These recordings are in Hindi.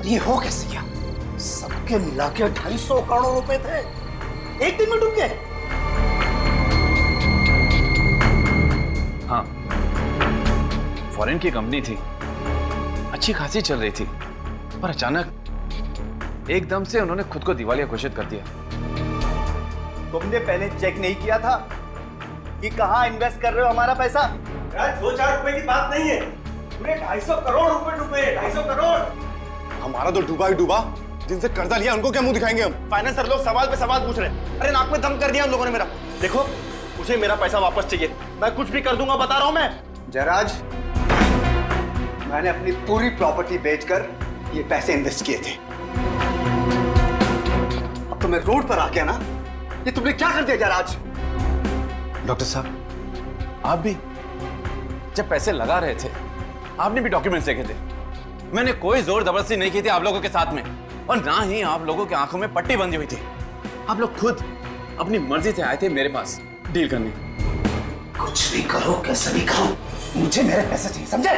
ये हो कैसे गया? सबके मिला के 250 करोड़ रुपए थे, एक दिन में डूब गए। हाँ, फॉरेन की कंपनी थी, अच्छी खासी चल रही थी, पर अचानक एकदम से उन्होंने खुद को दिवालिया घोषित कर दिया। तुमने पहले चेक नहीं किया था कि कहाँ इन्वेस्ट कर रहे हो हमारा पैसा? यार 2-4 रुपए की बात नहीं है, पूरे 250 करोड़ रुपए डूबे, 250 करोड़। हमारा तो डूबा ही डूबा, जिनसे कर्जा लिया उनको क्या मुंह दिखाएंगे हम? फाइनेंसर लोग सवाल पे सवाल पूछ रहे हैं। अरे नाक में दम कर दिया उन लोगों ने मेरा। देखो, मुझे मेरा पैसा वापस चाहिए, मैं कुछ भी कर दूंगा, बता रहा हूं मैं। जयराज, मैंने अपनी पूरी प्रॉपर्टी बेचकर ये पैसे इन्वेस्ट किए थे। अब तो मैं रोड पर आ गया ना, ये तुमने क्या कर दिया जयराज? डॉक्टर साहब, आप भी जब पैसे लगा रहे थे, आपने भी डॉक्यूमेंट्स देखे थे। मैंने कोई जोर जबरदस्ती नहीं की थी आप लोगों के साथ में, और ना ही आप लोगों की आंखों में पट्टी बंधी हुई थी। आप लोग खुद अपनी मर्जी से आए थे मेरे पास डील करने। कुछ भी करो, कैसे भी करो, मुझे मेरे पैसे चाहिए, समझे?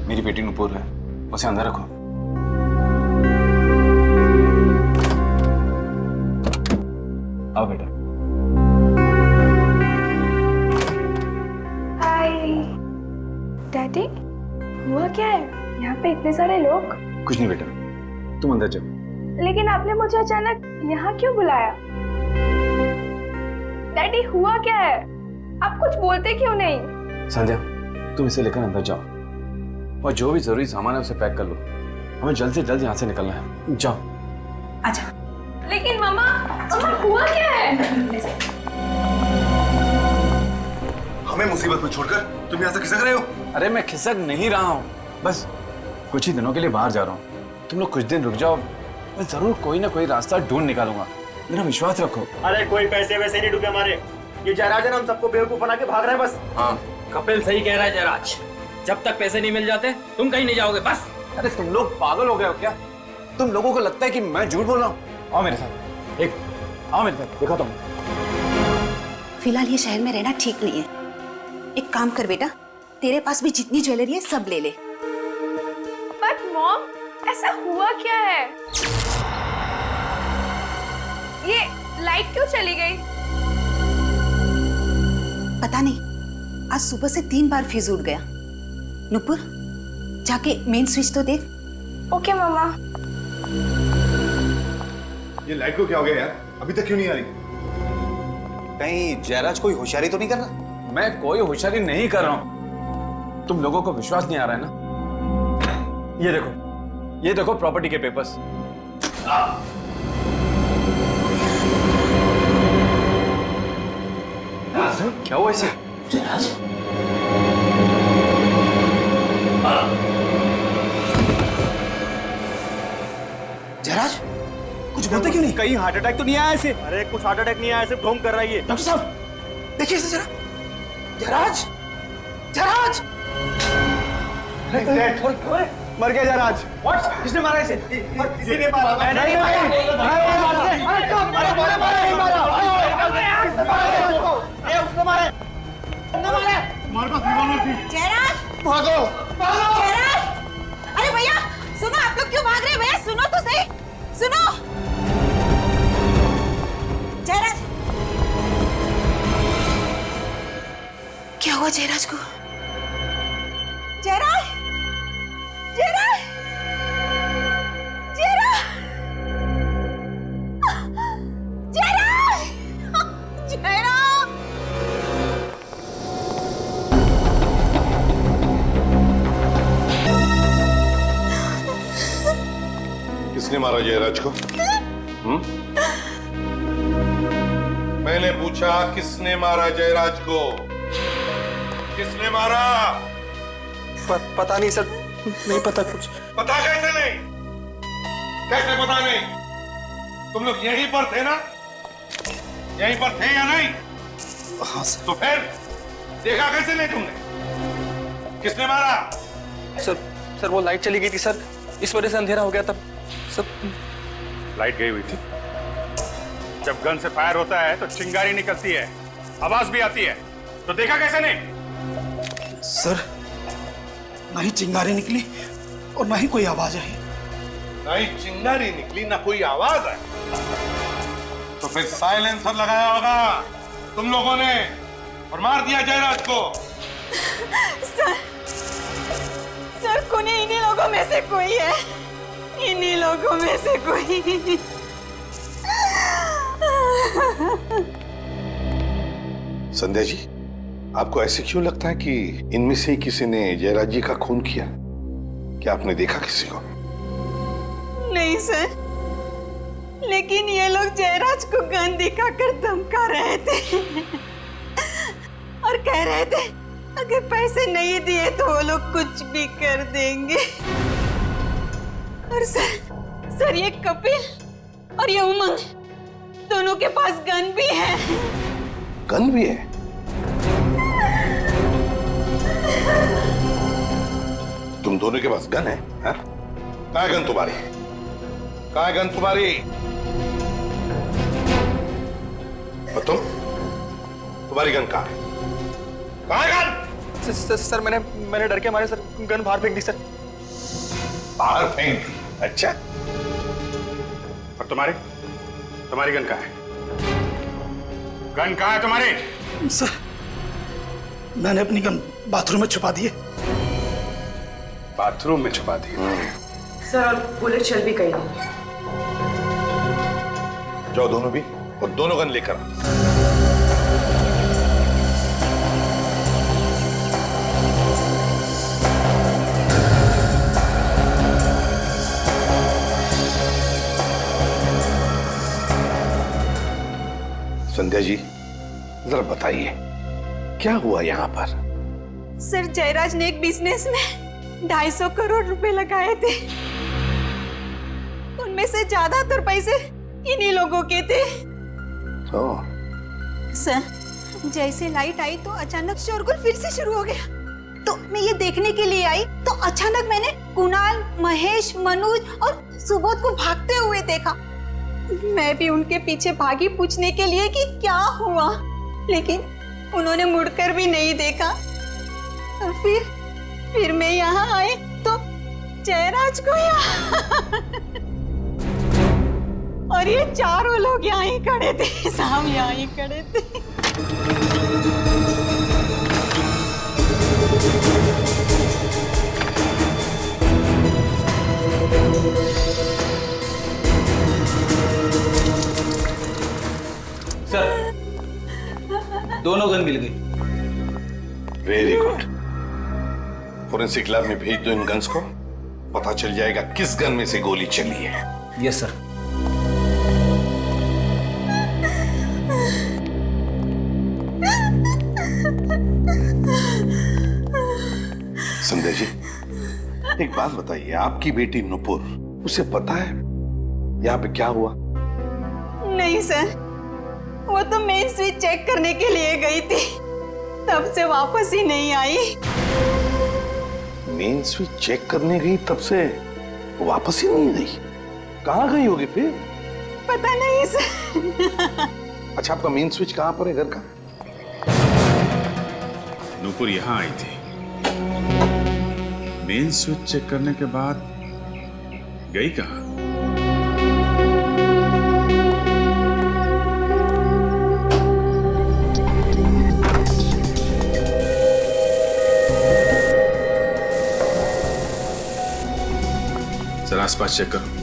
मेरी बेटी नुपुर है, उसे अंदर रखो। आओ बेटा। हाय डैडी, हुआ क्या है? यहाँ पे इतने सारे लोग। कुछ नहीं बेटा, तुम अंदर जाओ। लेकिन आपने मुझे अचानक यहाँ क्यों बुलाया? डैडी हुआ क्या है? आप कुछ बोलते क्यों नहीं? संध्या, तुम इसे लेकर अंदर जाओ और जो भी जरूरी सामान है उसे पैक कर लो। हमें जल्द से जल्द यहाँ से निकलना है। जाओ। अच्छा। लेकिन मामा हुआ क्या है? हमें मुसीबत में छोड़कर तुम यहाँ से खिसक रहे हो? अरे मैं खिसक नहीं रहा हूँ, बस कुछ ही दिनों के लिए बाहर जा रहा हूँ। तुम लोग कुछ दिन रुक जाओ, मैं जरूर कोई ना कोई रास्ता ढूंढ निकालूंगा, मेरा विश्वास रखो। अरे कोई पैसे वैसे नहीं डूबे हमारे, ये जयराज है ना, हम सबको बेवकूफ बना के भाग रहे हैं बस। हाँ, कपिल सही कह रहा है जयराज, जब तक पैसे नहीं मिल जाते तुम कहीं नहीं जाओगे बस। अरे तुम लोग पागल हो गए हो क्या? तुम लोगों को लगता है कि मैं झूठ बोल रहा हूँ? आओ मेरे साथ, आओ मेरे साथ, दिखाता हूँ। फिलहाल ये शहर में रहना ठीक नहीं है। एक काम कर बेटा, तेरे पास भी जितनी ज्वेलरी है सब ले ले। बट मॉम, ऐसा हुआ क्या है? ये लाइट क्यों चली गई? पता नहीं, आज सुबह से 3 बार फ्यूज उड़ गया। नुपुर, जाके मेन स्विच तो देख। ओके मामा। ये लाइट को क्या हो गया यार? अभी तक क्यों नहीं आ रही? कहीं जयराज कोई होशियारी तो नहीं कर रहा? मैं कोई होशियारी नहीं कर रहा हूँ, तुम लोगों को विश्वास नहीं आ रहा है ना? ये देखो प्रॉपर्टी के पेपर्स। क्या हुआ इसे? जयराज, कुछ बोलते क्यों नहीं? कहीं हार्ट अटैक तो नहीं आया इसे? अरे कुछ हार्ट अटैक नहीं आया, सिर्फ ढोंग कर रहा है ये। डॉक्टर साहब, देखिए इसे जरा। जयराज, जयराज! मर गया जयराज। व्हाट? किसने मारा इसे? किसी ने मारा? मैंने नहीं मारा। जयराज, भागो! जयराज! अरे भैया सुनो, आप लोग क्यों भाग रहे हैं? भैया सुनो तो सही, सुनो। जयराज, क्या हुआ जयराज को? जयराज, जयराज, जयराज, जयराज, जयराज! किसने मारा जयराज को? मैंने पूछा किसने मारा जयराज को? किसने मारा? पता नहीं सर, नहीं पता कुछ। पता कैसे नहीं? कैसे पता नहीं? तुम लोग यहीं पर थे ना? यहीं पर थे या नहीं? हाँ सर। तो फिर देखा कैसे नहीं तुमने? किसने मारा? सर वो लाइट चली गई थी सर, इस वजह से अंधेरा हो गया तब सर। लाइट गई हुई थी। जब गन से फायर होता है तो चिंगारी निकलती है, आवाज भी आती है, तो देखा कैसे नहीं? सर ना ही चिंगारी निकली और ना ही कोई आवाज आई। ना ही चिंगारी निकली ना कोई आवाज आई, तो फिर साइलेंसर लगाया होगा तुम लोगों ने और मार दिया जयराज को। सर खूनी इन्हीं लोगों में से कोई है, इन्हीं लोगों में से कोई। संध्या जी, आपको ऐसे क्यों लगता है कि इनमें से किसी ने जयराज जी का खून किया? क्या आपने देखा किसी को? नहीं सर, लेकिन ये लोग जयराज को गन दिखाकर धमका रहे थे और कह रहे थे अगर पैसे नहीं दिए तो वो लोग कुछ भी कर देंगे। और सर ये कपिल और ये उमंग दोनों के पास गन भी है। गन भी है? तुम दोनों के पास गन है? कहाँ है गन तुम्हारी? कहाँ है गन तुम्हारी? और तुम्हारी गन कहाँ है? कहाँ है गन? सर मैंने डर के मारे सर गन बाहर फेंक दी सर। बाहर फेंक दी? अच्छा। और तुम्हारी गन कहाँ है? गन कहाँ है तुम्हारी? सर मैंने अपनी गन बाथरूम में छुपा दी है। बाथरूम में छुपा दी? सर बुलेट चल भी गई नहीं। जाओ दोनों भी, और दोनों गन लेकर आओ। संध्या जी जरा बताइए क्या हुआ यहाँ पर? सर जयराज ने एक बिजनेस में 250 करोड़ रुपए लगाए थे, उनमें से ज्यादातर पैसे इन्हीं लोगों के थे। सर जैसे लाइट आई तो अचानक शोरगुल फिर से शुरू हो गया, तो मैं ये देखने के लिए आई तो अचानक मैंने कुणाल, महेश, मनोज और सुबोध को भागते हुए देखा। मैं भी उनके पीछे भागी पूछने के लिए कि क्या हुआ, लेकिन उन्होंने मुड़कर भी नहीं देखा। और फिर मैं यहाँ आई तो जयराज को यहाँ और ये चारों लोग यहाँ ही खड़े थे, साम यहाँ ही खड़े थे। सर दोनों गन मिल गई। Very good. फोरेंसिक लैब में भेज दो इन गन्स को, पता चल जाएगा किस गन में से गोली चली है। Yes sir. संध्या जी एक बात बताइए, आपकी बेटी नुपुर, उसे पता है यहाँ पे क्या हुआ? नहीं सर, वो तो मेन स्विच चेक करने के लिए गई थी, तब से वापस ही नहीं आई। मेन स्विच चेक करने गई तब से वापस ही नहीं आई? कहाँ गई होगी फिर? पता नहीं सर। अच्छा आपका मेन स्विच कहाँ पर है घर का? नूपुर यहाँ आई थी, मेन स्विच चेक करने के बाद गई कहाँ? जरा आसपास चेक करो।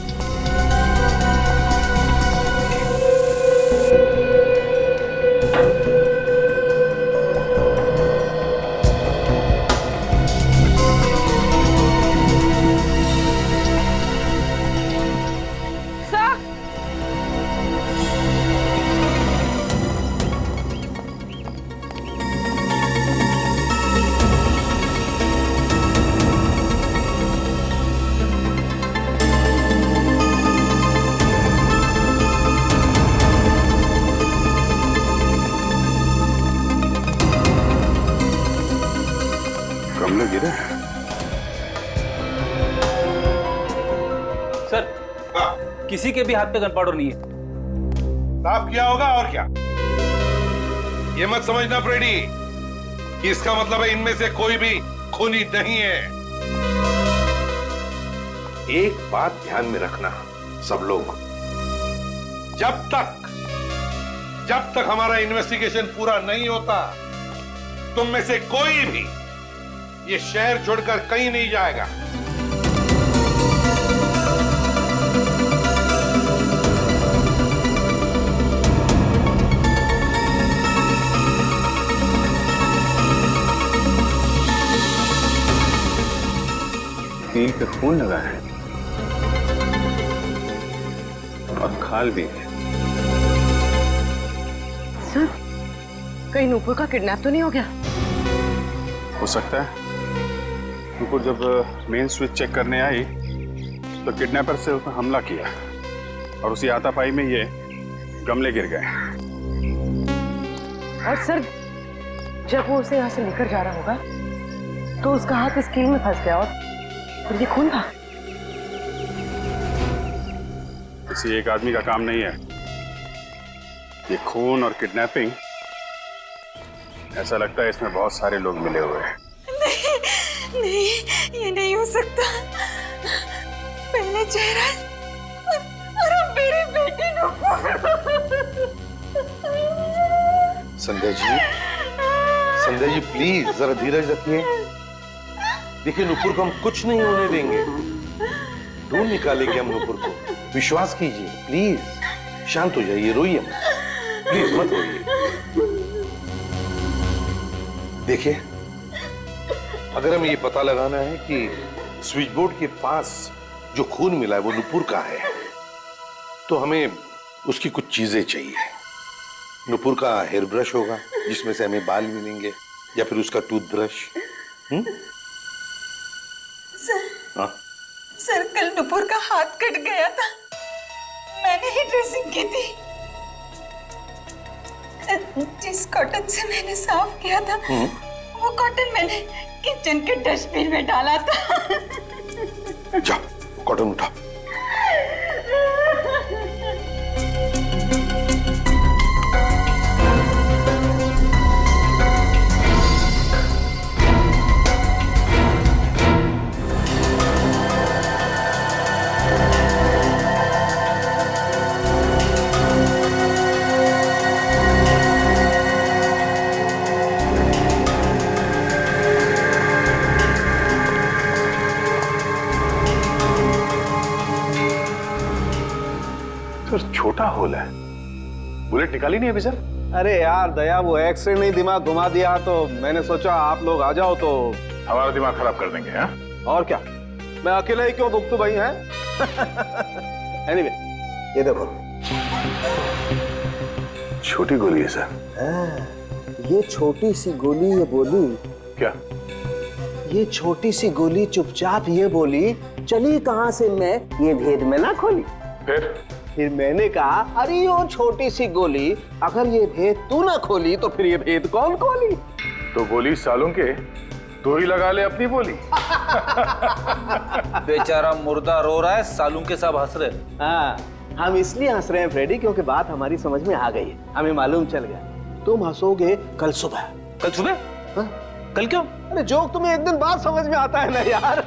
गमले गिरे। सर, किसी के भी हाथ पे गन पाउडर नहीं है। साफ किया होगा और क्या। ये मत समझना फ्रेडी कि इसका मतलब है इनमें से कोई भी खूनी नहीं है। एक बात ध्यान में रखना सब लोग, जब तक हमारा इन्वेस्टिगेशन पूरा नहीं होता, तुम में से कोई भी ये शहर छोड़कर कहीं नहीं जाएगा। कील पे खून लगा है और खाल भी है। सर, कहीं नूपुर का किडनैप तो नहीं हो गया? हो सकता है। नुपुर जब मेन स्विच चेक करने आई तो किडनैपर से उसने हमला किया और उसी हाथापाई में ये गमले गिर गए। और सर, जब वो उसे यहाँ से लेकर जा रहा होगा तो उसका हाथ इस कील में फंस गया और फिर ये खून था। किसी एक आदमी का काम नहीं है ये खून और किडनैपिंग। ऐसा लगता है इसमें बहुत सारे लोग मिले हुए हैं। नहीं, ये नहीं हो सकता। पहले चेहरा और अब मेरी बेटी संजय जी प्लीज जरा धीरज रखिए। देखिए नुपुर को हम कुछ नहीं होने देंगे, ढूंढ निकालेंगे हम नुपुर को। विश्वास कीजिए, प्लीज शांत हो जाइए, रोइए मत, प्लीज मत रोइए। देखिए, अगर हमें ये पता लगाना है कि स्विच बोर्ड के पास जो खून मिला है वो नुपुर का है, तो हमें उसकी कुछ चीजें चाहिए। नुपुर का हेयर ब्रश होगा जिसमें से हमें बाल मिलेंगे, या फिर उसका टूथब्रश। सर, कल नुपुर का हाथ कट गया था, मैंने ही ड्रेसिंग की थी। जिस कॉटन से मैंने साफ किया था वो कॉटन मैंने किचन के डस्टबिन में डाला था। जा, कॉटन उठा। छोटा होल है, बुलेट निकाली नहीं अभी सर? अरे यार दया, वो एक्सरे नहीं दिमाग घुमा दिया, तो मैंने सोचा आप लोग आ जाओ तो हमारा दिमाग खराब कर देंगे। हाँ, और क्या, मैं अकेला ही क्यों भुगतू भाई है। एनीवे, ये देखो छोटी गोली है सर। ये छोटी सी गोली ये बोली क्या? ये छोटी सी गोली चुपचाप ये बोली, चली कहां से मैं ये भेद में ना खोली। फिर मैंने कहा, अरे वो छोटी सी गोली, अगर ये भेद तू ना खोली तो फिर ये भेद कौन खोली? तो बोली सालों के तू ही लगा ले अपनी बोली। बेचारा मुर्दा रो रहा है, सालू के सब हंस रहे। हाँ, हम इसलिए हंस रहे हैं फ्रेडी क्योंकि बात हमारी समझ में आ गई है, हमें मालूम चल गया। तुम हंसोगे कल सुबह। कल सुबह? हाँ? कल क्यों? अरे जोक तुम्हें एक दिन बाद समझ में आता है ना यार।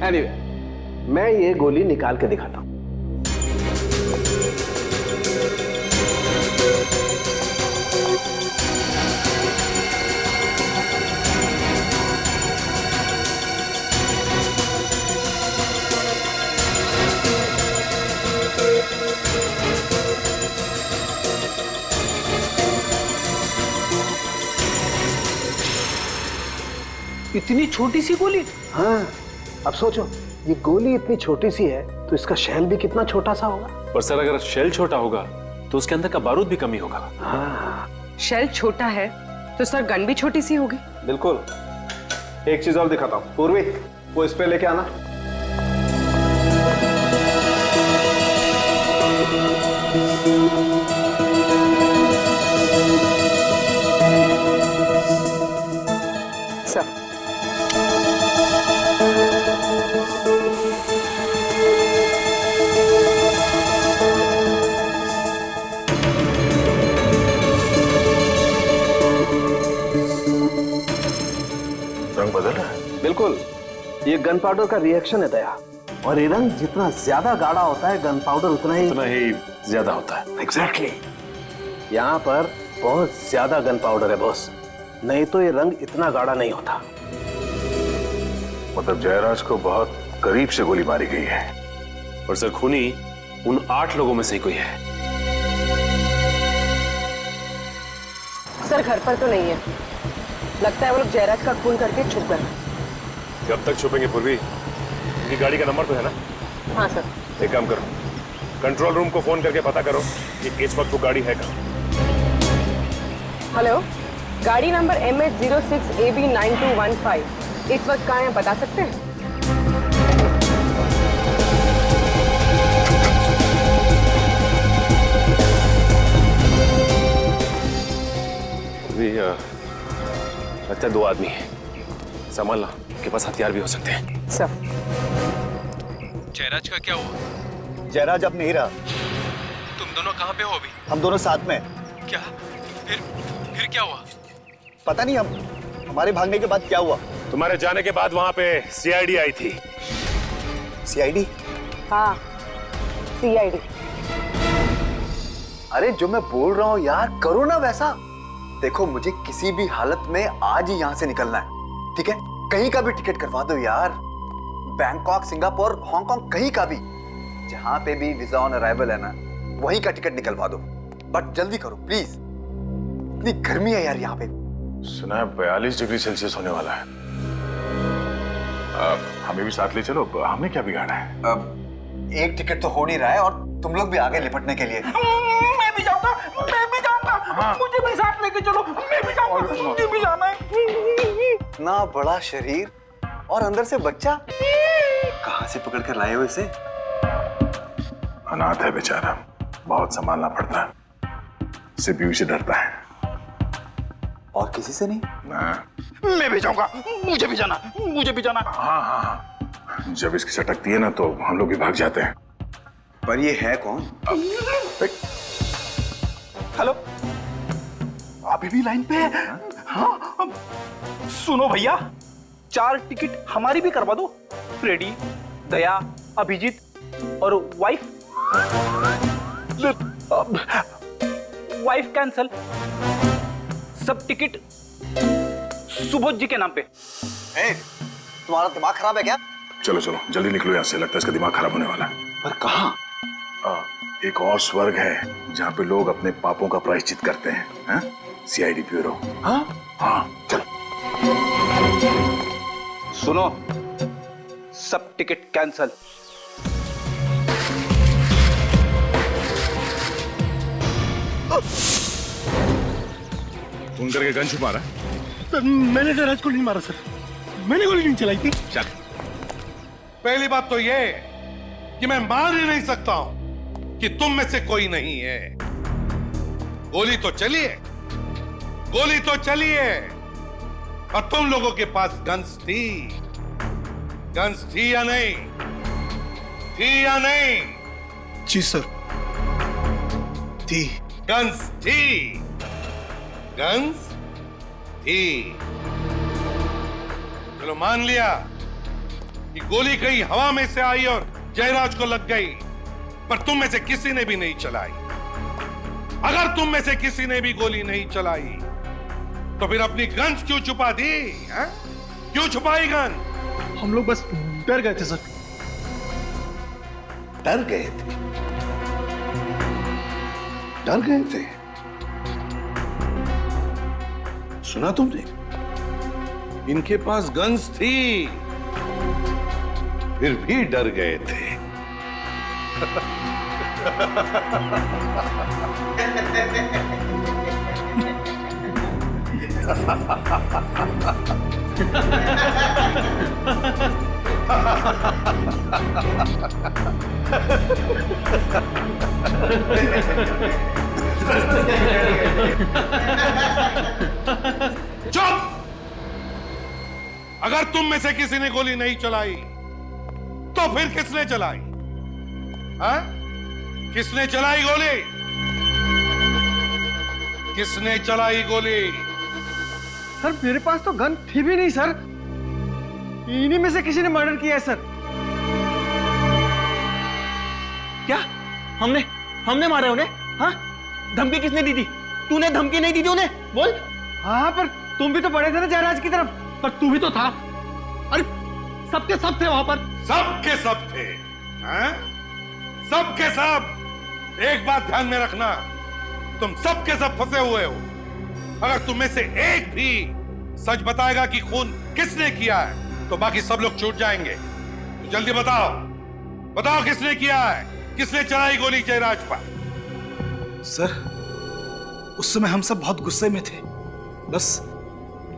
एनीवे, मैं ये गोली निकाल के दिखाता हूं। इतनी छोटी सी गोली? हाँ, अब सोचो, ये गोली इतनी छोटी सी है तो इसका शेल भी कितना छोटा सा होगा। और सर अगर शेल छोटा होगा तो उसके अंदर का बारूद भी कम ही होगा। हाँ, शेल छोटा है तो सर गन भी छोटी सी होगी। बिल्कुल। एक चीज और दिखाता हूँ, पूर्वी वो स्प्रे लेके आना। बिल्कुल, ये गन पाउडर का रिएक्शन है दया। और ये रंग जितना ज्यादा गाढ़ा होता है, गन पाउडर उतना ही ज्यादा होता है। एग्जैक्टली। यहाँ पर बहुत ज्यादा गन पाउडर है बॉस, नहीं तो ये रंग इतना गाढ़ा नहीं होता। मतलब जयराज को बहुत करीब से गोली मारी गई है। और सर खूनी उन 8 लोगों में से ही कोई है। सर घर पर तो नहीं है, लगता है वो लोग जयराज का खून करके छुप गए। कब तक छुपेंगे पूर्वी? उनकी गाड़ी का नंबर तो है ना? हाँ सर। एक काम करो, कंट्रोल रूम को फोन करके पता करो कि इस वक्त वो गाड़ी है कहाँ। हेलो, गाड़ी नंबर MH06AB9215 इस वक्त कहाँ है बता सकते हैं? लगता है 2 आदमी हैं, संभालना, के पास हथियार भी हो सकते हैं। सर जयराज का क्या हुआ? जयराज अब नहीं रहा। तुम दोनों कहाँ पे हो अभी? हम दोनों साथ में। क्या? फिर क्या हुआ? पता नहीं, हम हमारे भागने के बाद क्या हुआ। तुम्हारे जाने के बाद वहां पे CID आई थी। CID? हाँ, CID। अरे जो मैं बोल रहा हूँ यार, करो ना वैसा। देखो मुझे किसी भी हालत में आज ही यहाँ से निकलना है, ठीक है? कहीं का भी टिकट करवा दो यार, बैंकॉक, सिंगापुर, हांगकांग, कहीं का भी, जहां पे भी वीजा ऑन अराइवल है ना, वहीं का टिकट निकलवा दो। बट जल्दी करो प्लीज, इतनी गर्मी है यार यहाँ पे। सुना है 42 डिग्री सेल्सियस होने वाला है। हमें भी साथ ले चलो, हमने क्या बिगाड़ा है? अब एक टिकट तो हो नहीं रहा है और तुम लोग भी आगे लिपटने के लिए। मैं भी जाऊंगा, मैं भी जाऊंगा। मुझे भी साथ लेके चलो, मैं भी जाऊंगा, मुझे भी जाना है। इतना बड़ा शरीर और अंदर से बच्चा, कहाँ से पकड़ कर लाए हो इसे? अनाथ है बेचारा, बहुत संभालना पड़ता है, CPU से डरता है। और किसी से नहीं? मैं भी जाऊंगा, मुझे भी जाना, मुझे भी जाना। हाँ, जब इसकी सटकती है ना तो हम लोग भी भाग जाते हैं। पर ये है कौन? हेलो, अभी भी लाइन पे है? हाँ, सुनो भैया, 4 टिकट हमारी भी करवा दो। फ्रेडी, दया, अभिजीत और वाइफ कैंसल। सब टिकट सुबोध जी के नाम पे। तुम्हारा दिमाग खराब है क्या? चलो चलो जल्दी निकलो यहाँ से, लगता है इसका दिमाग खराब होने वाला है। पर कहाँ? एक और स्वर्ग है जहाँ पे लोग अपने पापों का प्रायश्चित करते हैं। हाँ? CID bureau. हाँ? हाँ चल। सुनो, सब टिकट कैंसल। फोन करके गन छुपा रहा है? सर, मैंने जयराज को नहीं मारा सर, मैंने गोली नहीं चलाई थी। चल। पहली बात तो ये कि मैं मान ही नहीं सकता हूं कि तुम में से कोई नहीं है। गोली तो चली है, गोली तो चली है, और तुम लोगों के पास गन्स थी। गन्स थी या नहीं? थी या नहीं? जी सर, थी। गन्स थी, गन्स थी। चलो मान लिया कि गोली कहीं हवा में से आई और जयराज को लग गई, पर तुम में से किसी ने भी नहीं चलाई। अगर तुम में से किसी ने भी गोली नहीं चलाई तो फिर अपनी गन्स क्यों छुपा दी? है? क्यों छुपाई गन? हम लोग बस डर गए थे सर। डर गए थे? डर गए थे? सुना तुमने? इनके पास गन्स थी, फिर भी डर गए थे। चुप! अगर तुम में से किसी ने गोली नहीं चलाई तो फिर किसने चलाई? हाँ? किसने चलाई गोली? किसने चलाई गोली? सर मेरे पास तो गन थी भी नहीं सर, इन्हीं में से किसी ने मर्डर किया है सर। क्या हमने मारा है उन्हें? हाँ, धमकी किसने दी थी? तूने धमकी नहीं दी थी उन्हें? बोल। हाँ, पर तुम भी तो पड़े थे ना जयराज की तरफ। पर तू भी तो था। अरे सबके सब थे वहां पर। सबके सब थे, हैं? सबके सब। एक बात ध्यान में रखना, तुम सबके सब फंसे हुए हो। अगर तुम में से एक भी सच बताएगा कि खून किसने किया है तो बाकी सब लोग छूट जाएंगे। तो जल्दी बताओ किसने किया है? किसने चलाई गोली जयराज पर? सर, उस समय हम सब बहुत गुस्से में थे, बस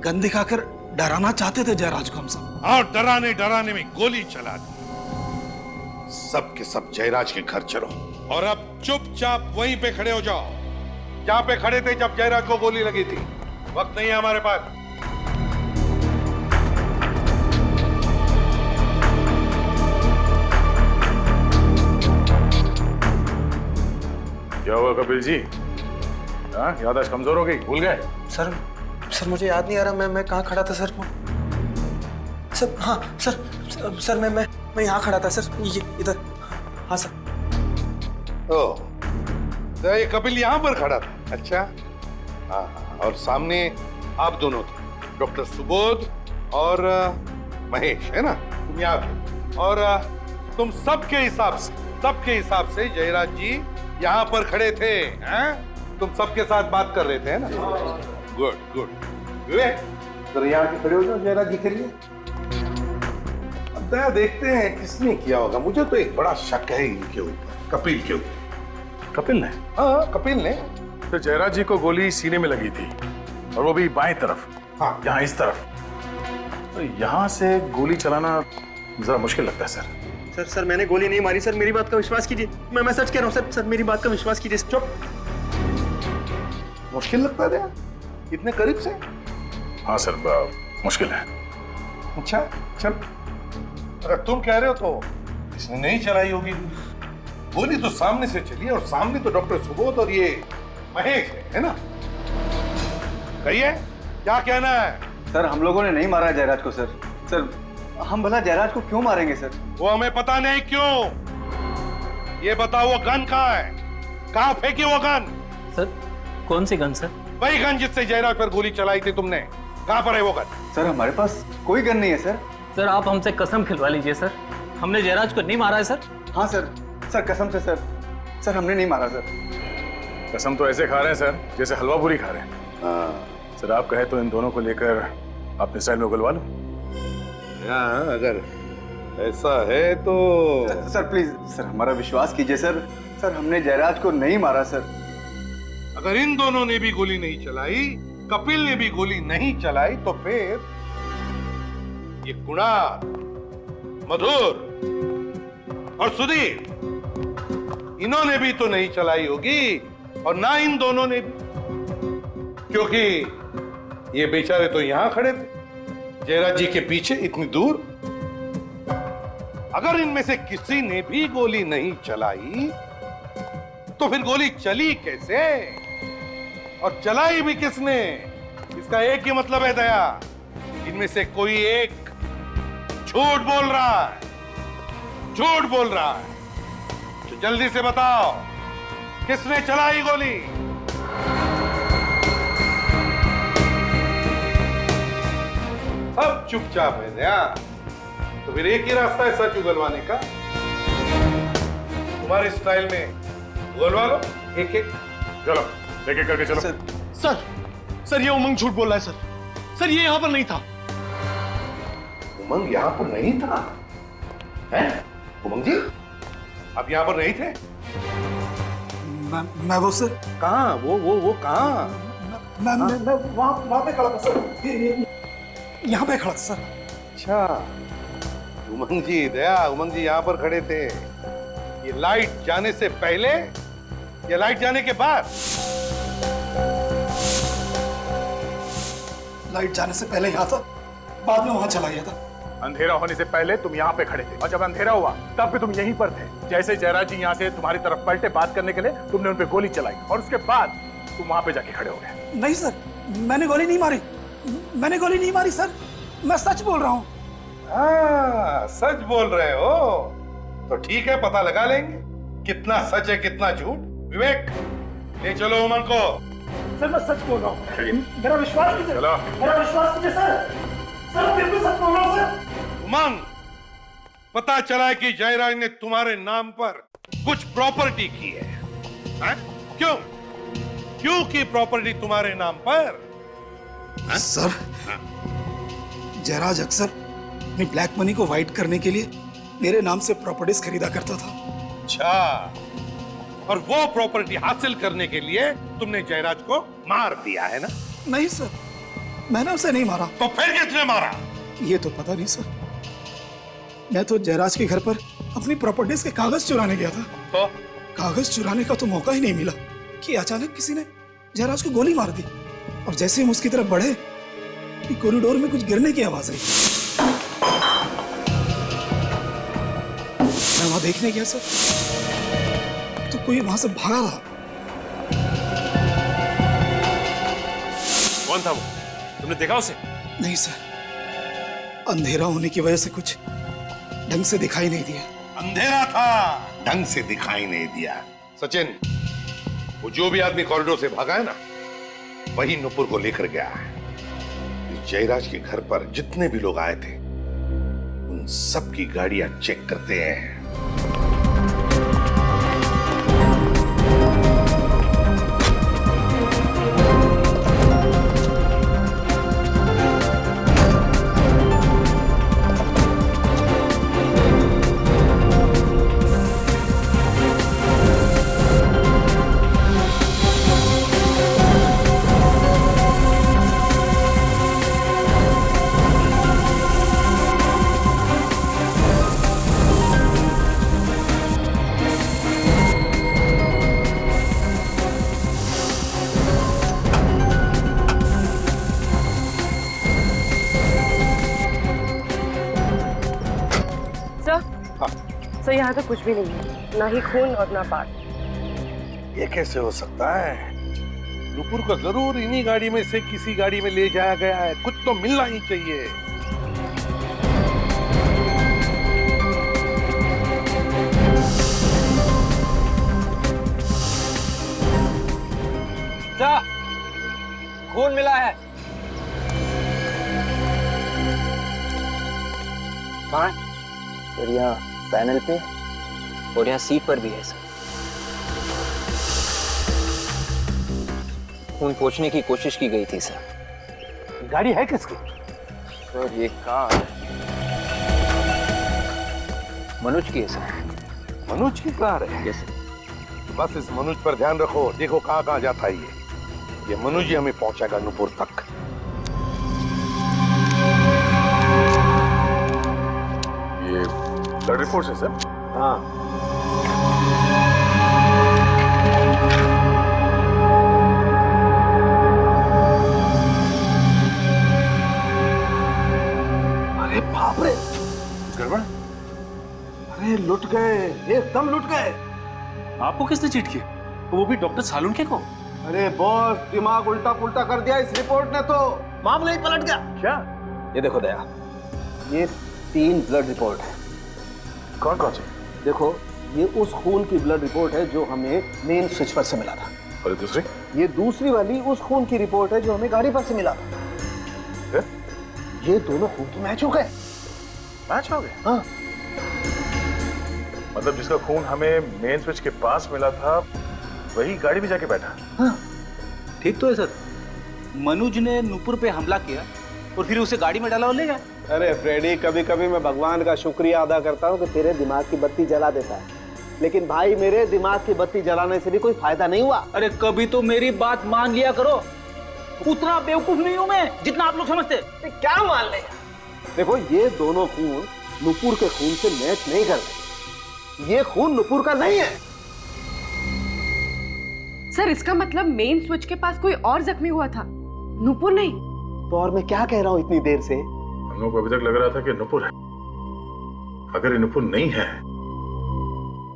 गन दिखाकर डराना चाहते थे जयराज को हम सब। और डराने में गोली चला दी। सबके सब जयराज के घर चलो और अब चुपचाप वहीं पे खड़े हो जाओ जहां पे खड़े थे जब जयराज को गोली लगी थी। वक्त नहीं है हमारे पास। क्या हुआ कपिल जी? हाँ, याददाश्त कमजोर हो गई, भूल गए? सर मुझे याद नहीं आ रहा मैं कहाँ खड़ा था सर। सर हाँ सर मैं यहाँ खड़ा था सर, ये इधर। हाँ सर। ओ, तो ये कपिल यहाँ पर खड़ा था? अच्छा। हाँ, और सामने आप दोनों थे, डॉक्टर सुबोध और महेश, है ना? तुम यहाँ थे और तुम सबके हिसाब से जयराज जी यहाँ पर खड़े थे, हैं? तुम सबके साथ बात कर रहे थे, है ना? गुड। तो यहाँ के खड़े हो जाओ जयराज जी के लिए। अब दया देखते हैं किसने किया होगा। मुझे तो एक बड़ा शक है इनके ऊपर, कपिल के ऊपर। कपिल ने? हाँ, कपिल ने। तो जयराज जी को गोली सीने में लगी थी और वो भी बाएं तरफ। हाँ, यहाँ इस तरफ। तो यहाँ से गोली चलाना जरा मुश्किल लगता है सर मैंने गोली नहीं मारी सर, मेरी बात का विश्वास कीजिए। मैं सच कह रहा हूँ सर मेरी बात का विश्वास कीजिए। चुप। मुश्किल लगता है दया? इतने करीब से? हाँ सर, मुश्किल है। अच्छा चल, अगर तुम कह रहे हो तो इसने नहीं चलाई होगी गोली। तो सामने से चली और सामने तो डॉक्टर सुबोध और ये महेश है ना? कहिए क्या कहना है? सर हम लोगों ने नहीं मारा है जयराज को सर। हम भला जयराज को क्यों मारेंगे सर? वो हमें पता नहीं क्यों। ये बताओ वो गन कहाँ है? कहाँ फेंकी वो गन? सर कौन सी गन सर? वही गन जिससे जयराज पर गोली चलाई थी तुमने। कहाँ पर है वो गन? सर हमारे पास कोई गन नहीं है सर। सर आप हमसे कसम खिलवा लीजिए सर, हमने जयराज को नहीं मारा है सर। हाँ सर कसम से सर हमने नहीं मारा सर। कसम तो ऐसे खा रहे हैं सर जैसे हलवा पूरी खा रहे हैं। सर आप कहे तो इन दोनों को लेकर अपने स्टाइल में उगलवा लो। हाँ, अगर ऐसा है तो सर प्लीज सर हमारा विश्वास कीजिए सर हमने जयराज को नहीं मारा सर। अगर इन दोनों ने भी गोली नहीं चलाई, कपिल ने भी गोली नहीं चलाई, तो फिर ये कुणाल, मधुर और सुधीर, इन्होंने भी तो नहीं चलाई होगी और ना इन दोनों ने भी, क्योंकि ये बेचारे तो यहां खड़े थे जयराज जी के पीछे इतनी दूर। अगर इनमें से किसी ने भी गोली नहीं चलाई तो फिर गोली चली कैसे और चलाई भी किसने? इसका एक ही मतलब है दया, इनमें से कोई एक झूठ बोल रहा है। तो जल्दी से बताओ किसने चलाई गोली? सब चुपचाप है दया। तो फिर एक ही रास्ता है सच उगलवाने का। तुम्हारे स्टाइल में उगलवा लो एक एक। चलो एक करके चलो। सर ये उमंग झूठ बोल रहा है सर ये यहाँ पर नहीं था। उमंग यहाँ पर नहीं था? हैं? उमंग जी आप यहाँ पर नहीं थे? मैं वो सर कहाँ? वो कहाँ? मैं वहाँ पे खड़ा था सर, यहाँ पे खड़ा था सर। अच्छा उमंग जी, दया उमंग जी यहाँ पर खड़े थे ये लाइट जाने से पहले या लाइट जाने के बाद? लाइट जाने से पहले यहाँ था, बाद में वहाँ चला गया था। अंधेरा होने से पहले तुम यहाँ पे खड़े थे और जब अंधेरा हुआ तब भी तुम यहीं पर थे। जैसे जयराज जी यहाँ से तुम्हारी तरफ पलटे बात करने के लिए, तुमने उन पे गोली चलाई और उसके बाद तुम वहाँ पे जाके खड़े हो गए। नहीं सर, मैंने गोली नहीं मारी सर, मैं सच बोल रहा हूँ। हाँ, सच बोल रहे हो तो ठीक है, पता लगा लेंगे कितना सच है कितना झूठ। विवेक, ले चलो उमंग को। सर मैं सच बोल रहा हूँ, मेरा विश्वास कीजिए, मेरा विश्वास कीजिए सर बिल्कुल सच बोल रहा हूँ सर। उमंग, पता चला है कि जयराज ने तुम्हारे नाम पर कुछ प्रॉपर्टी की है, हैं? क्यों क्यों की प्रॉपर्टी तुम्हारे नाम पर? सर जयराज अक्सर अपनी ब्लैक मनी को वाइट करने के लिए मेरे नाम से प्रॉपर्टीज खरीदा करता था। अच्छा, और वो प्रॉपर्टी हासिल करने के लिए तुमने जयराज को मार दिया है ना? नहीं सर, मैंने उसे नहीं मारा। तो फिर किसने मारा? ये तो पता नहीं सर, मैं तो जयराज के घर पर अपनी प्रॉपर्टीज के कागज चुराने गया था। तो कागज चुराने का तो मौका ही नहीं मिला कि अचानक किसी ने जयराज को गोली मार दी, और जैसे हम उसकी तरफ बढ़े कि कॉरिडोर में कुछ गिरने की आवाज आई। मैं वहां देखने गया सर, तो कोई वहां से भागा था। कौन था वो? तुमने देखा उसे? नहीं सर, अंधेरा होने की वजह से कुछ ढंग से दिखाई नहीं दिया। अंधेरा था, ढंग से दिखाई नहीं दिया। सचिन, वो जो भी आदमी कॉरिडोर से भागा है ना, वही नुपुर को लेकर गया है। इस जयराज के घर पर जितने भी लोग आए थे उन सब की गाड़ियां चेक करते हैं। सर यहाँ तो कुछ भी नहीं है, ना ही खून और ना पार्ट। ये कैसे हो सकता है? नुपुर को जरूर इन्हीं गाड़ी में से किसी गाड़ी में ले जाया गया है, कुछ तो मिलना ही चाहिए। जा, खून मिला है। कहाँ? सर यहाँ पैनल पे और यहाँ सीट पर भी है सर। खून पोंछने की कोशिश की गई थी सर। गाड़ी है किसकी? सर ये कार मनोज की है सर। मनोज की कार है? Yes sir. बस इस मनोज पर ध्यान रखो, देखो कहाँ कहाँ जाता है ये मनोज ही हमें पहुंचाएगा नुपुर तक। ये ब्लड रिपोर्ट है सर? हाँ। अरे बाप रे, गड़बड़? अरे लुट गए, एकदम लुट गए। आपको किसने चीट की? वो भी डॉक्टर सालुंके को? अरे बॉस, दिमाग उल्टा पुल्टा कर दिया इस रिपोर्ट ने तो, मामला ही पलट गया। क्या? ये देखो दया, ये 3 ब्लड रिपोर्ट है। कौन कौन से? देखो, ये उस खून की ब्लड रिपोर्ट है जो हमें मेन स्विच पर से मिला था, और दूसरी? ये दूसरी वाली उस खून की रिपोर्ट है जो हमें गाड़ी पर से मिला था। ये दोनों खून तो मैच हो गए। मैच हो गए? हाँ। मतलब जिसका खून हमें मेन स्विच के पास मिला था वही गाड़ी में जाके बैठा? हाँ। ठीक तो है सर, मनोज ने नुपुर पे हमला किया और फिर उसे गाड़ी में डाला और ले गया। अरे फ्रेडी, कभी कभी मैं भगवान का शुक्रिया अदा करता हूँ कि तेरे दिमाग की बत्ती जला देता है, लेकिन भाई मेरे दिमाग की बत्ती जलाने से भी कोई फायदा नहीं हुआ। अरे कभी तो मेरी बात मान लिया करो, उतना बेवकूफ नहीं हूं मैं जितना आप लोग समझते। क्या मान ले? देखो, ये दोनों खून नुपुर के खून से मैच नहीं करते, ये खून नुपुर का नहीं है। सर इसका मतलब मेन स्विच के पास कोई और जख्मी हुआ था, नुपुर नहीं। तो और मैं क्या कह रहा हूँ इतनी देर से? हम लोग को अभी तक लग रहा था कि नुपुर है। अगर ये नुपुर नहीं है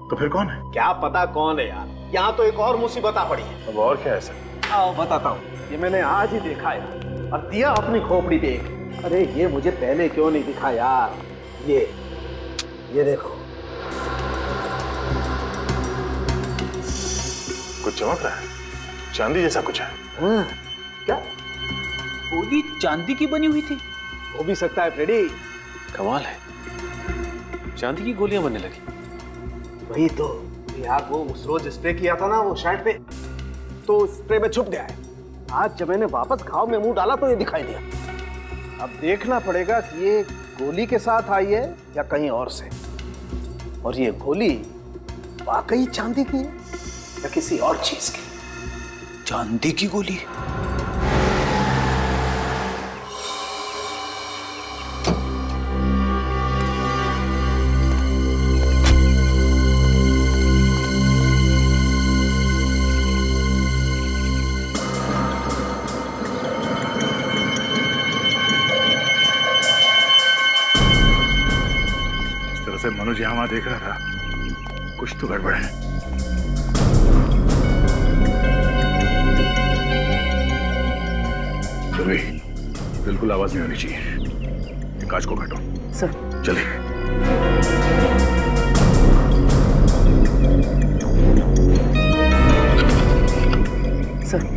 तो फिर कौन है? क्या पता कौन है यार, यहाँ तो एक और मुसीबत आ पड़ी है। अब और क्या है सर? आओ बताता हूँ, ये मैंने आज ही देखा है और दिया अपनी खोपड़ी पे एक। अरे ये मुझे पहले क्यों नहीं दिखा यार? ये देखो। कुछ चमक रहा है, चांदी जैसा कुछ है। हाँ, क्या? गोली चांदी की बनी हुई थी? हो भी सकता है फ्रेडी। कमाल है, चांदी की गोलियां बनने लगी। वही तो यार, वो उस रोज स्प्रे किया था ना वो शर्ट पे, तो स्प्रे में छुप गया है। आज जब मैंने वापस घाव में मुंह डाला तो ये दिखाई दिया। अब देखना पड़ेगा कि ये गोली के साथ आई है या कहीं और से, और ये गोली वाकई चांदी की है या किसी और चीज की। चांदी की गोली? मनोज यहाँ वहां देख रहा था, कुछ तो गड़बड़ है। चलिए, बिल्कुल आवाज नहीं होनी चाहिए। ये कांच को काटो। सर। चलिए। सर।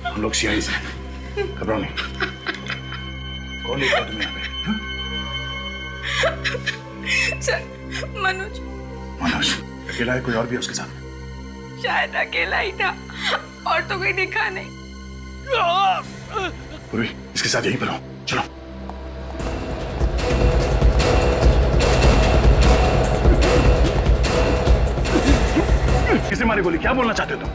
हम लोग सीआई से, घबराओ नहीं। कौन लेकर तुम्हें यहाँ पे? सर, मनोज। मनोज अकेला है, कोई और भी है उसके साथ? शायद अकेला ही था, और तो कोई दिखा नहीं। पूर्वी, इसके साथ यहीं पर हो, चलो। किसे मारी गोली? क्या बोलना चाहते हो तुम?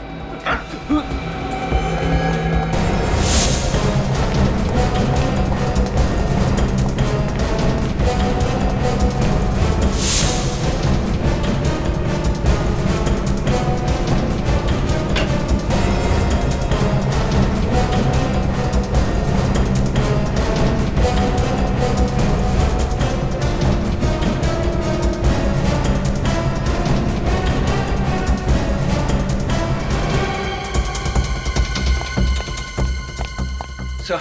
सर,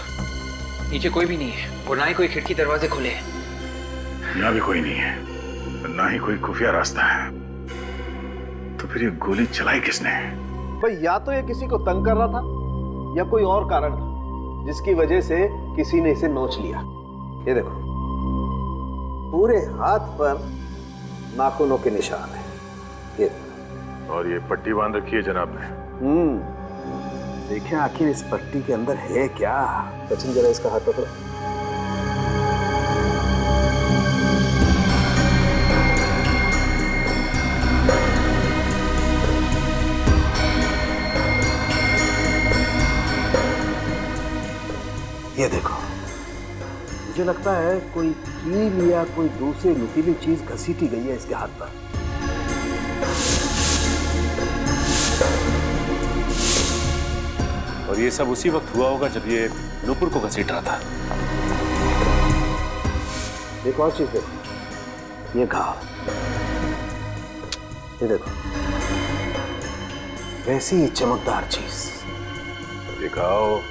नीचे कोई भी नहीं है और ना ही कोई खिड़की दरवाजे खुले हैं। यहाँ भी कोई नहीं है, ना ही कोई खुफिया रास्ता है। तो फिर ये गोली चलाई किसने? भाई या तो ये किसी को तंग कर रहा था या कोई और कारण था जिसकी वजह से किसी ने इसे नोच लिया। ये देखो, पूरे हाथ पर नाखूनों के निशान है। ये और ये पट्टी बांध रखी है जनाब ने। देखें आखिर इस पट्टी के अंदर है क्या। सचिन जरा इसका हाथ पकड़ो। ये देखो, मुझे लगता है कोई कील या कोई दूसरी नुकीली चीज घसीटी गई है इसके हाथ पर। और ये सब उसी वक्त हुआ होगा जब ये नूपुर को घसीट रहा था। एक और चीज देखो, ये घाव, ये देखो, वैसी ही चमकदार चीज। ये घाव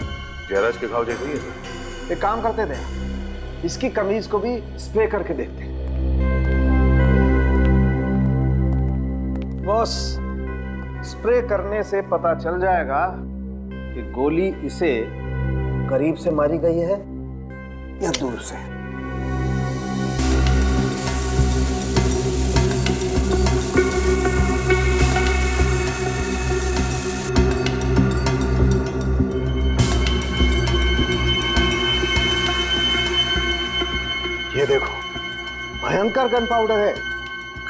जयराज के घाव जैसे ही है। एक काम करते थे, इसकी कमीज को भी स्प्रे करके देखते। बॉस, स्प्रे करने से पता चल जाएगा कि गोली इसे करीब से मारी गई है या दूर से। ये देखो, भयंकर गन पाउडर है।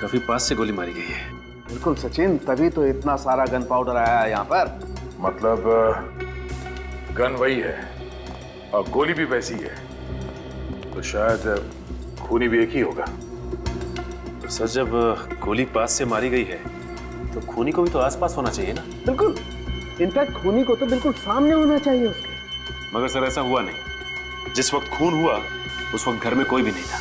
काफी पास से गोली मारी गई है। बिल्कुल सचिन, तभी तो इतना सारा गन पाउडर आया है यहाँ पर। मतलब गन वही है और गोली भी वैसी है, तो शायद खूनी भी एक ही होगा। तो सर, जब गोली पास से मारी गई है तो खूनी को भी तो आसपास होना चाहिए ना? बिल्कुल, इनफैक्ट खूनी को तो बिल्कुल सामने होना चाहिए उसके। मगर सर ऐसा हुआ नहीं। जिस वक्त खून हुआ उस वक्त घर में कोई भी नहीं था।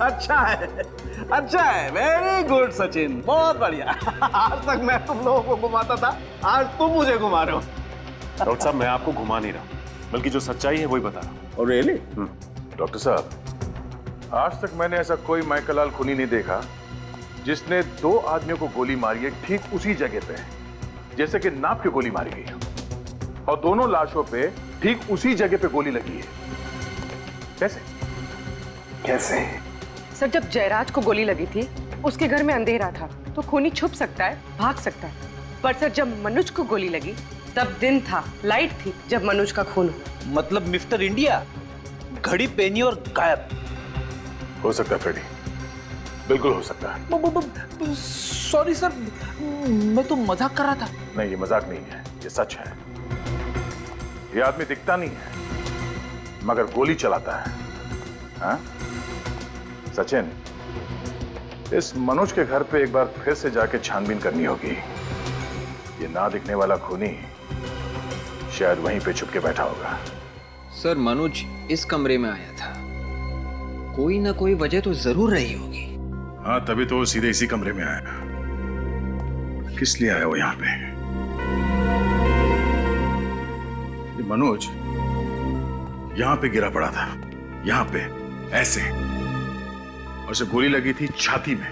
अच्छा है, वेरी गुड सचिन, बहुत बढ़िया। आज तक मैं तुम लोगों को घुमाता था, आज तुम मुझे घुमा रहे हो। डॉक्टर साहब, मैं आपको घुमा नहीं रहा, बल्कि जो सच्चाई है वही बता रहा हूँ। और रियली? डॉक्टर साहब, आज तक मैंने ऐसा कोई माइकल खूनी नहीं देखा जिसने 2 आदमियों को गोली मारी है ठीक उसी जगह पे, जैसे कि नाप की गोली मारी गई है, और दोनों लाशों पे ठीक उसी जगह पे गोली लगी है। कैसे? सर, जब जयराज को गोली लगी थी उसके घर में अंधेरा था, तो खूनी छुप सकता है, भाग सकता है। पर सर, जब मनोज को गोली लगी तब दिन था, लाइट थी जब मनोज का खून हुआ। मतलब मिस्टर इंडिया घड़ी पहनी और गायब। हो सकता है फ्रेडी, बिल्कुल हो सकता है। सॉरी सर, मैं तो मजाक कर रहा था। नहीं, ये मजाक नहीं है, ये सच है। ये आदमी दिखता नहीं है मगर गोली चलाता है। हाँ? सचिन, इस मनोज के घर पे एक बार फिर से जाके छानबीन करनी होगी। ये ना दिखने वाला खूनी शायद वहीं पे छुप के बैठा होगा। सर, मनोज इस कमरे में आया था, कोई ना कोई वजह तो जरूर रही होगी। हाँ, तभी तो सीधे इसी कमरे में आया। किस लिए आया वो यहाँ पे? ये मनोज यहां पे गिरा पड़ा था, यहां पे ऐसे, और उसे गोली लगी थी छाती में।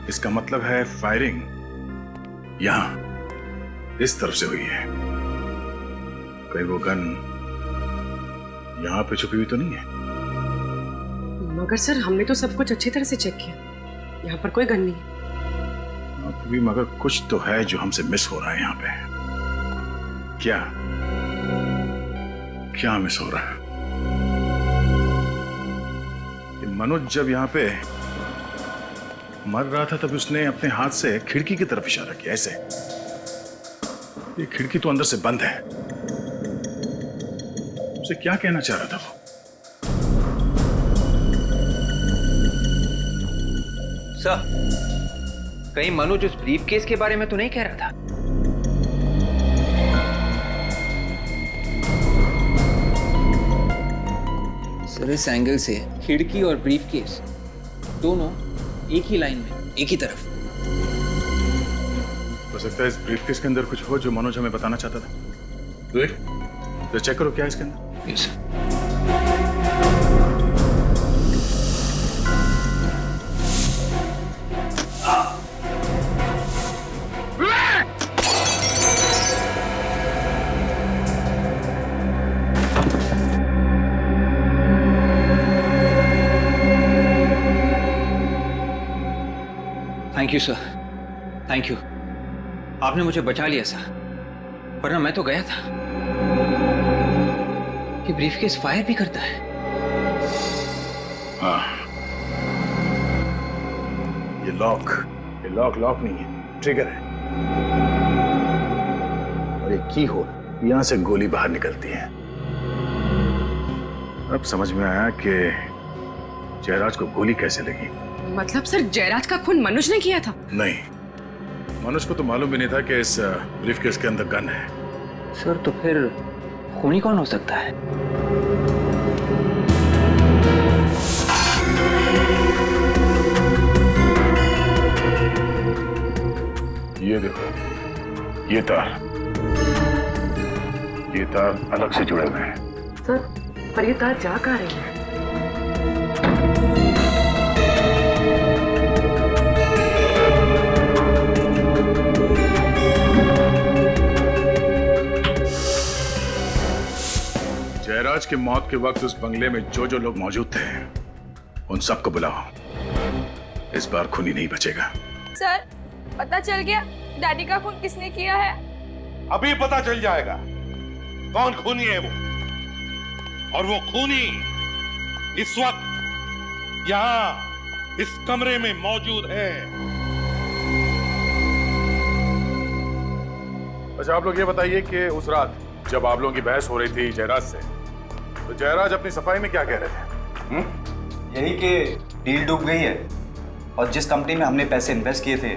इसका मतलब है फायरिंग यहां इस तरफ से हुई है। कहीं वो गन यहां पे छुपी हुई तो नहीं है? मगर सर, हमने तो सब कुछ अच्छी तरह से चेक किया, यहाँ पर कोई गन नहीं है। भी मगर कुछ तो है जो हमसे मिस हो रहा है यहाँ पे। क्या मिस हो रहा है? मनोज जब यहाँ पे मर रहा था तब उसने अपने हाथ से खिड़की की तरफ इशारा किया, ऐसे। ये खिड़की तो अंदर से बंद है। उसे क्या कहना चाह रहा था वो? सर, कहीं मनोज उस ब्रीफकेस के बारे में तो नहीं कह रहा था? सर, इस एंगल से खिड़की और ब्रीफकेस दोनों एक ही लाइन में, एक ही तरफ। हो सकता है इस ब्रीफकेस के अंदर कुछ हो जो मनोज हमें बताना चाहता था। देख, तो चेक करो क्या है इसके अंदर। Yes sir. Thank you sir, thank you. आपने मुझे बचा लिया सर, वरना मैं तो गया था। कि ब्रीफकेस फायर भी करता है? हाँ, ये लॉक नहीं है, ट्रिगर है। और एक की होल, यहां से गोली बाहर निकलती है। अब समझ में आया कि जयराज को गोली कैसे लगी। मतलब सर, जयराज का खून मनोज ने किया था? नहीं, मनोज को तो मालूम भी नहीं था कि इस ब्रीफकेस के अंदर गन है। सर, तो फिर खूनी कौन हो सकता है? ये देखो, ये तार अलग से जुड़े हुए हैं। सर, पर ये तार जा कहाँ रही है? जयराज की मौत के वक्त उस बंगले में जो जो लोग मौजूद थे उन सबको बुलाओ। इस बार खूनी नहीं बचेगा। सर पता चल गया डैडी का खून किसने किया है? अभी पता चल जाएगा कौन खूनी है वो, और वो खूनी इस वक्त यहां इस कमरे में मौजूद है। अच्छा, आप लोग ये बताइए कि उस रात जब आप लोगों की बहस हो रही थी जयराज से, तो जयराज अपनी सफाई में क्या कह रहे थे? यही कि डील डूब गई है और जिस कंपनी में हमने पैसे इन्वेस्ट किए थे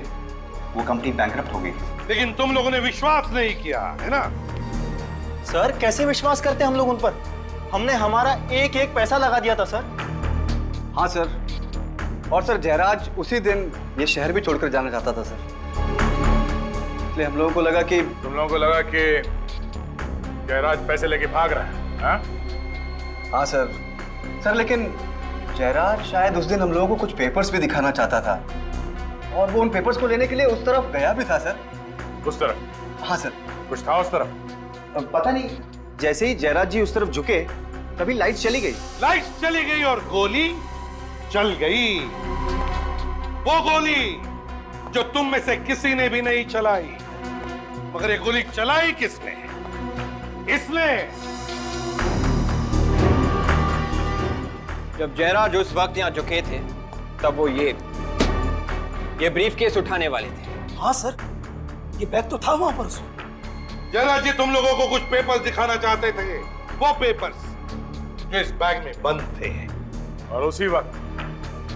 वो कंपनी बैंकरप्ट हो गई। लेकिन तुम लोगों ने विश्वास नहीं किया है ना? सर कैसे विश्वास करते हम लोग उन पर? हमने हमारा एक एक पैसा लगा दिया था सर। हाँ सर, और सर जयराज उसी दिन ये शहर भी छोड़कर जाना चाहता था सर, इसलिए हम लोगों को लगा कि तुम लोगों को लगा कि जयराज पैसे लेके भाग रहा है? हाँ? हाँ सर लेकिन जयराज शायद उस दिन हम लोगों को कुछ पेपर्स भी दिखाना चाहता था और वो उन पेपर्स को लेने के लिए उस तरफ गया भी था सर। उस तरफ? हाँ सर। कुछ था उस तरफ? पता नहीं, जैसे ही जयराज जी उस तरफ झुके तभी लाइट चली गई। लाइट चली गई और गोली चल गई। वो गोली जो तुम में से किसी ने भी नहीं चलाई, मगर ये गोली चलाई किसने? इसने। जब जयराज उस वक्त यहाँ झुके थे तब वो ये ब्रीफ केस उठाने वाले थे। हाँ सर, ये बैग तो था वहां पर उसमें। जयराज जी तुम लोगों को कुछ पेपर्स दिखाना चाहते थे, वो पेपर्स जो इस बैग में बंद थे। और उसी वक्त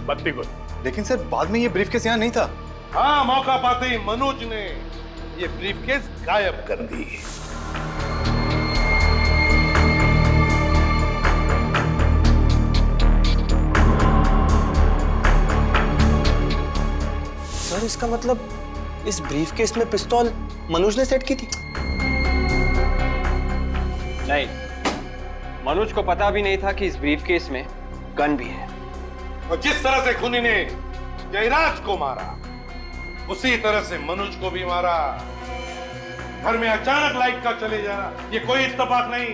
बत्ती गुल। लेकिन सर बाद में ये ब्रीफ केस यहाँ नहीं था। हाँ, मौका पाते ही मनोज ने ये ब्रीफकेस गायब कर दी। सर इसका मतलब इस ब्रीफकेस में पिस्तौल मनोज ने सेट की थी? नहीं, मनोज को पता भी नहीं था कि इस ब्रीफकेस में गन भी है। और जिस तरह से खूनी ने जयराज को मारा, उसी तरह से मनोज को भी मारा। घर में अचानक लाइट का चले जाना ये कोई इत्तेफाक नहीं,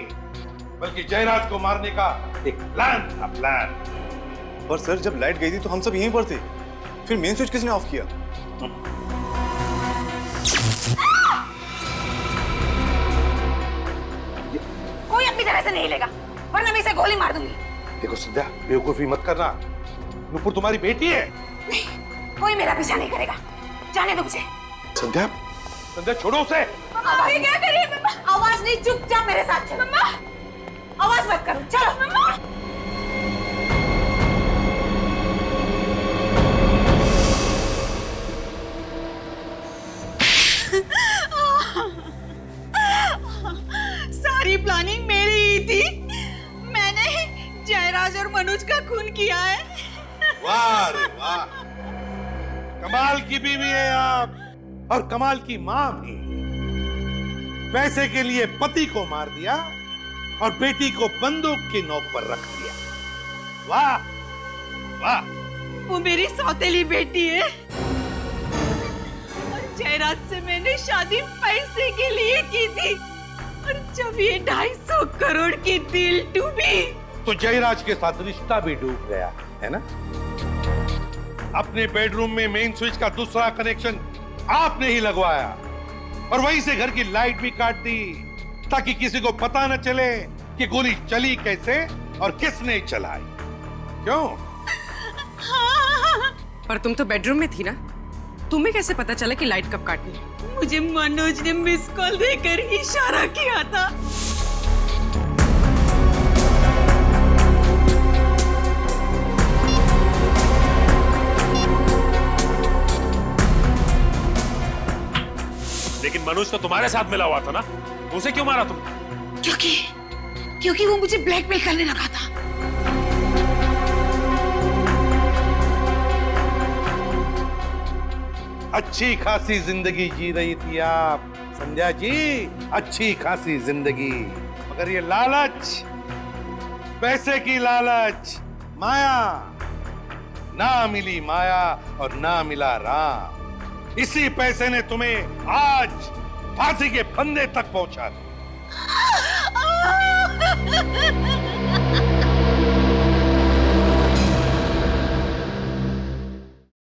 बल्कि जयराज को मारने का एक प्लान था, प्लान। और सर जब लाइट गई थी तो हम सब यहीं पर थे, फिर मेन स्विच किसने ऑफ किया? कोई अपनी जगह से नहीं लेगा, वरना मैं इसे गोली मार दूंगी। देखो संध्या, बेवकूफी मत करना। नुपुर तुम्हारी बेटी है। नहीं, कोई मेरा पीछा नहीं करेगा, जाने दो मुझे। संध्या, संध्या छोड़ो उसे। अभी क्या करिए मम्मा? आवाज नहीं, चुपचाप मेरे साथ चलो। मम्मा, आवाज मत करो, चलो। मम्मा। सारी प्लानिंग मेरी ही थी। मैंने जयराज और मनोज का खून किया है। वाह रे वाह, कमाल की बीवी है आप, और कमाल की मां भी। पैसे के लिए पति को मार दिया और बेटी को बंदूक की नोक पर रख दिया। वाह वाह। वो मेरी सौतेली बेटी है और जयराज से मैंने शादी पैसे के लिए की थी, और जब ये 250 करोड़ की डील डूबी तो जयराज के साथ रिश्ता भी डूब गया है ना? अपने बेडरूम में मेन स्विच का दूसरा कनेक्शन आपने ही लगवाया और वहीं से घर की लाइट भी काट दी, ताकि किसी को पता न चले कि गोली चली कैसे और किसने चलाई। क्यों? पर तुम तो बेडरूम में थी ना, तुम्हें कैसे पता चला कि लाइट कब काटनी है? मुझे मनोज ने मिस कॉल देकर इशारा किया था। लेकिन मनोज तो तुम्हारे साथ मिला हुआ था ना, उसे क्यों मारा तुम? क्योंकि वो मुझे ब्लैकमेल करने लगा था। अच्छी खासी जिंदगी जी रही थी आप संध्या जी, अच्छी खासी जिंदगी, मगर ये लालच, पैसे की लालच, माया, ना मिली माया और ना मिला राम। इसी पैसे ने तुम्हें आज फांसी के फंदे तक पहुंचा दिया।